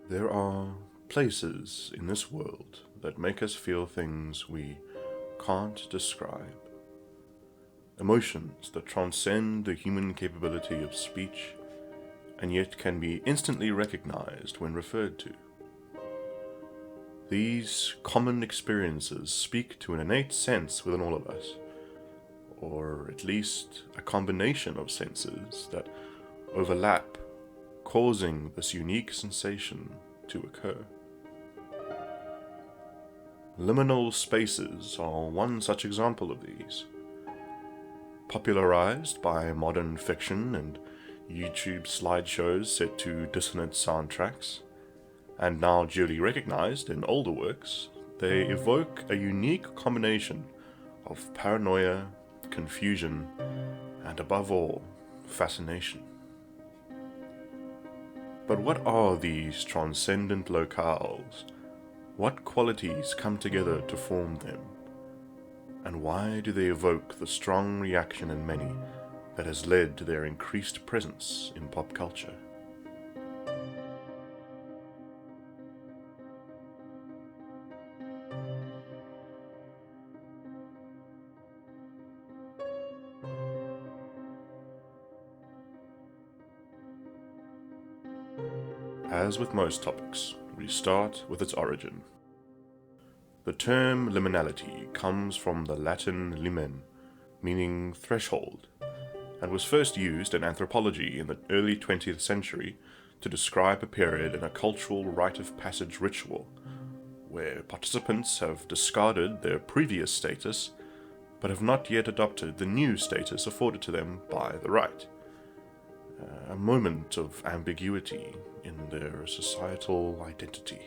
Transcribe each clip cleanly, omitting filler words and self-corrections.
There are places in this world that make us feel things we can't describe. Emotions that transcend the human capability of speech and yet can be instantly recognized when referred to. These common experiences speak to an innate sense within all of us, or at least a combination of senses that overlap, causing this unique sensation to occur. Liminal spaces are one such example of these. Popularized by modern fiction and YouTube slideshows set to dissonant soundtracks, and now duly recognized in older works, they evoke a unique combination of paranoia, confusion, and above all, fascination. But what are these transcendent locales? What qualities come together to form them? And why do they evoke the strong reaction in many that has led to their increased presence in pop culture? As with most topics, we start with its origin. The term liminality comes from the Latin limen, meaning threshold, and was first used in anthropology in the early 20th century to describe a period in a cultural rite of passage ritual, where participants have discarded their previous status, but have not yet adopted the new status afforded to them by the rite. A moment of ambiguity in their societal identity.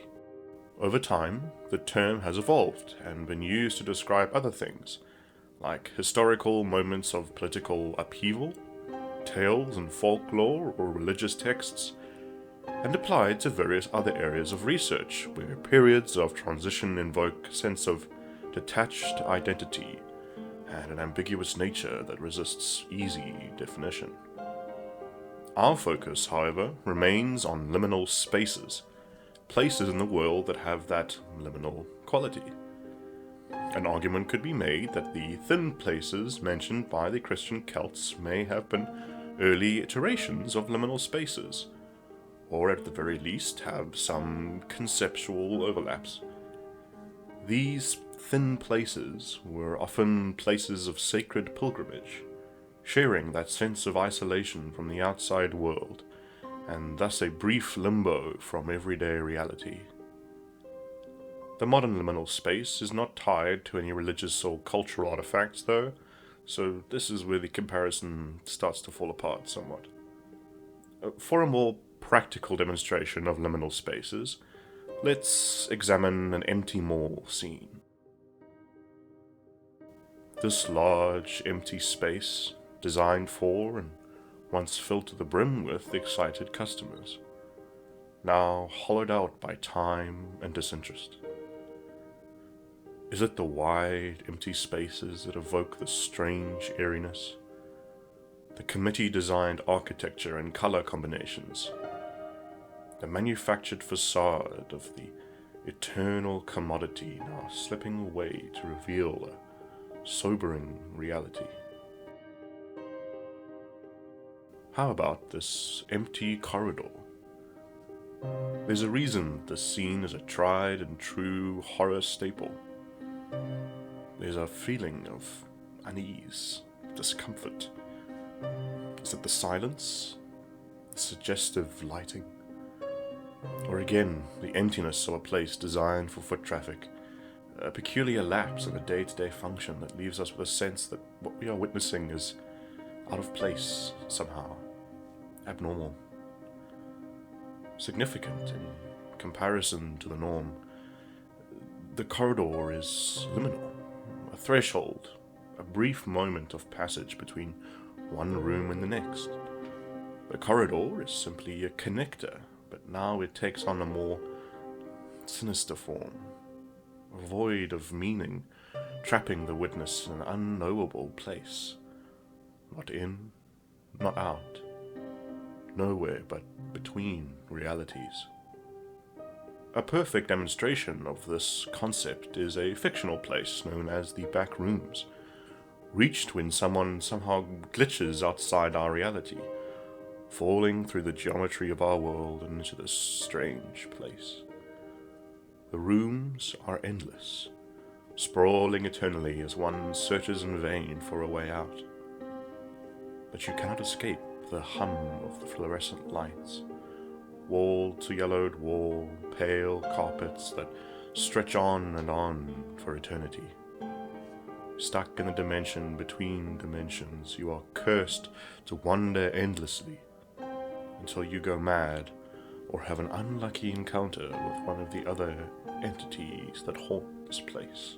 Over time, the term has evolved and been used to describe other things, like historical moments of political upheaval, tales and folklore or religious texts, and applied to various other areas of research where periods of transition invoke a sense of detached identity and an ambiguous nature that resists easy definition. Our focus, however, remains on liminal spaces, places in the world that have that liminal quality. An argument could be made that the thin places mentioned by the Christian Celts may have been early iterations of liminal spaces, or at the very least have some conceptual overlaps. These thin places were often places of sacred pilgrimage, sharing that sense of isolation from the outside world, and thus a brief limbo from everyday reality. The modern liminal space is not tied to any religious or cultural artifacts, though, so this is where the comparison starts to fall apart somewhat. For a more practical demonstration of liminal spaces, let's examine an empty mall scene. This large, empty space, designed for and once filled to the brim with excited customers, now hollowed out by time and disinterest. Is it the wide, empty spaces that evoke this strange airiness? The committee-designed architecture and color combinations? The manufactured facade of the eternal commodity now slipping away to reveal a sobering reality? How about this empty corridor? There's a reason this scene is a tried and true horror staple. There's a feeling of unease, discomfort. Is it the silence? The suggestive lighting? Or again, the emptiness of a place designed for foot traffic? A peculiar lapse in a day-to-day function that leaves us with a sense that what we are witnessing is out of place somehow, abnormal, significant in comparison to the norm. The corridor is liminal, a threshold, a brief moment of passage between one room and the next. The corridor is simply a connector, but now it takes on a more sinister form, a void of meaning, trapping the witness in an unknowable place. Not in, not out. Nowhere but between realities. A perfect demonstration of this concept is a fictional place known as the Back Rooms, reached when someone somehow glitches outside our reality, falling through the geometry of our world into this strange place. The rooms are endless, sprawling eternally as one searches in vain for a way out. But you cannot escape the hum of the fluorescent lights, wall to yellowed wall, pale carpets that stretch on and on for eternity. Stuck in the dimension between dimensions, you are cursed to wander endlessly until you go mad or have an unlucky encounter with one of the other entities that haunt this place.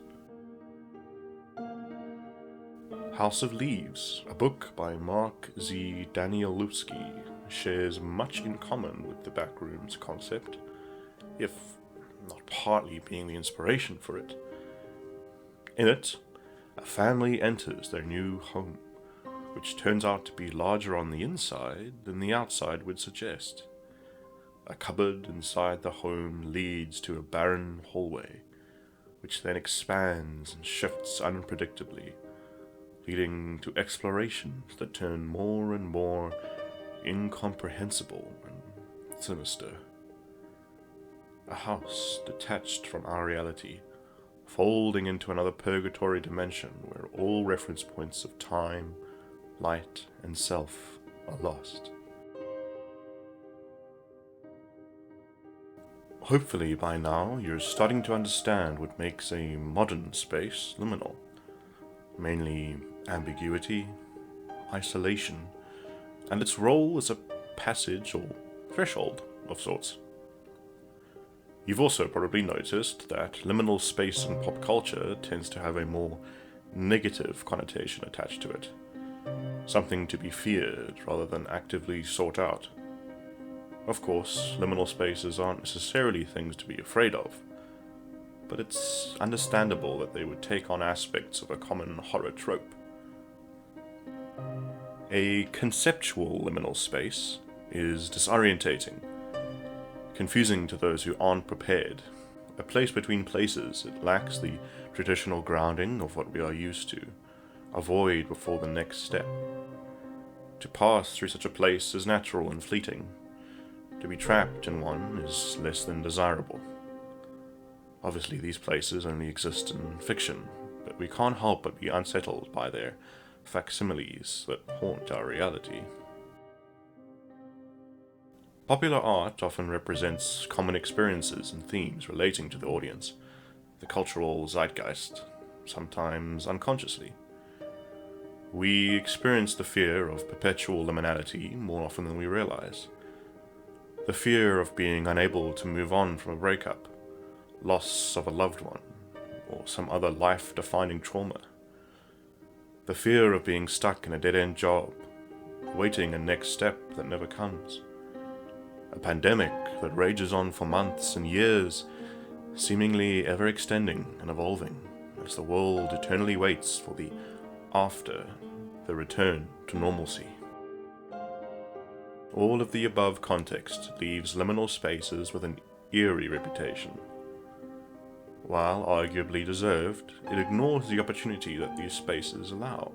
House of Leaves, a book by Mark Z. Danielewski, shares much in common with the Backrooms concept, if not partly being the inspiration for it. In it, a family enters their new home, which turns out to be larger on the inside than the outside would suggest. A cupboard inside the home leads to a barren hallway, which then expands and shifts unpredictably, leading to explorations that turn more and more incomprehensible and sinister. A house detached from our reality, folding into another purgatory dimension where all reference points of time, light, and self are lost. Hopefully by now you're starting to understand what makes a modern space liminal. Mainly ambiguity, isolation, and its role as a passage or threshold of sorts. You've also probably noticed that liminal space in pop culture tends to have a more negative connotation attached to it. Something to be feared rather than actively sought out. Of course, liminal spaces aren't necessarily things to be afraid of, but it's understandable that they would take on aspects of a common horror trope. A conceptual liminal space is disorientating, confusing to those who aren't prepared. A place between places, it lacks the traditional grounding of what we are used to, a void before the next step. To pass through such a place is natural and fleeting. To be trapped in one is less than desirable. Obviously, these places only exist in fiction, but we can't help but be unsettled by their facsimiles that haunt our reality. Popular art often represents common experiences and themes relating to the audience, the cultural zeitgeist, sometimes unconsciously. We experience the fear of perpetual liminality more often than we realize. The fear of being unable to move on from a breakup, loss of a loved one, or some other life-defining trauma. The fear of being stuck in a dead-end job, waiting a next step that never comes. A pandemic that rages on for months and years, seemingly ever-extending and evolving, as the world eternally waits for the after, the return to normalcy. All of the above context leaves liminal spaces with an eerie reputation. While arguably deserved, it ignores the opportunity that these spaces allow.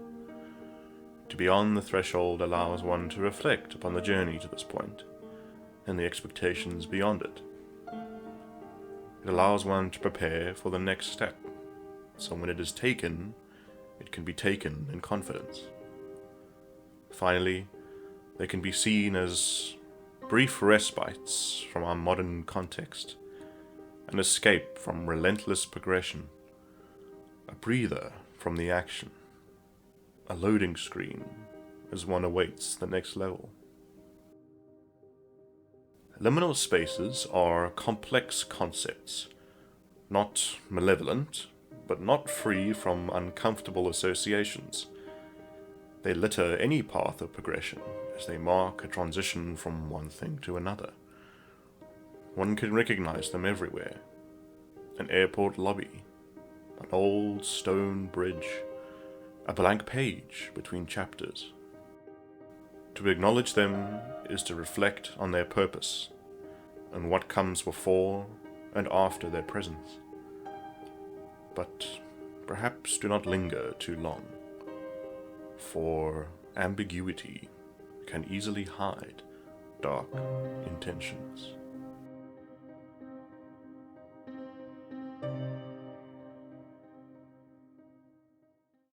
To be on the threshold allows one to reflect upon the journey to this point, and the expectations beyond it. It allows one to prepare for the next step, so when it is taken, it can be taken in confidence. Finally, they can be seen as brief respites from our modern context, an escape from relentless progression, a breather from the action, a loading screen as one awaits the next level. Liminal spaces are complex concepts, not malevolent, but not free from uncomfortable associations. They litter any path of progression as they mark a transition from one thing to another. One can recognize them everywhere. An airport lobby, an old stone bridge, a blank page between chapters. To acknowledge them is to reflect on their purpose, and what comes before and after their presence. But perhaps do not linger too long, for ambiguity can easily hide dark intentions.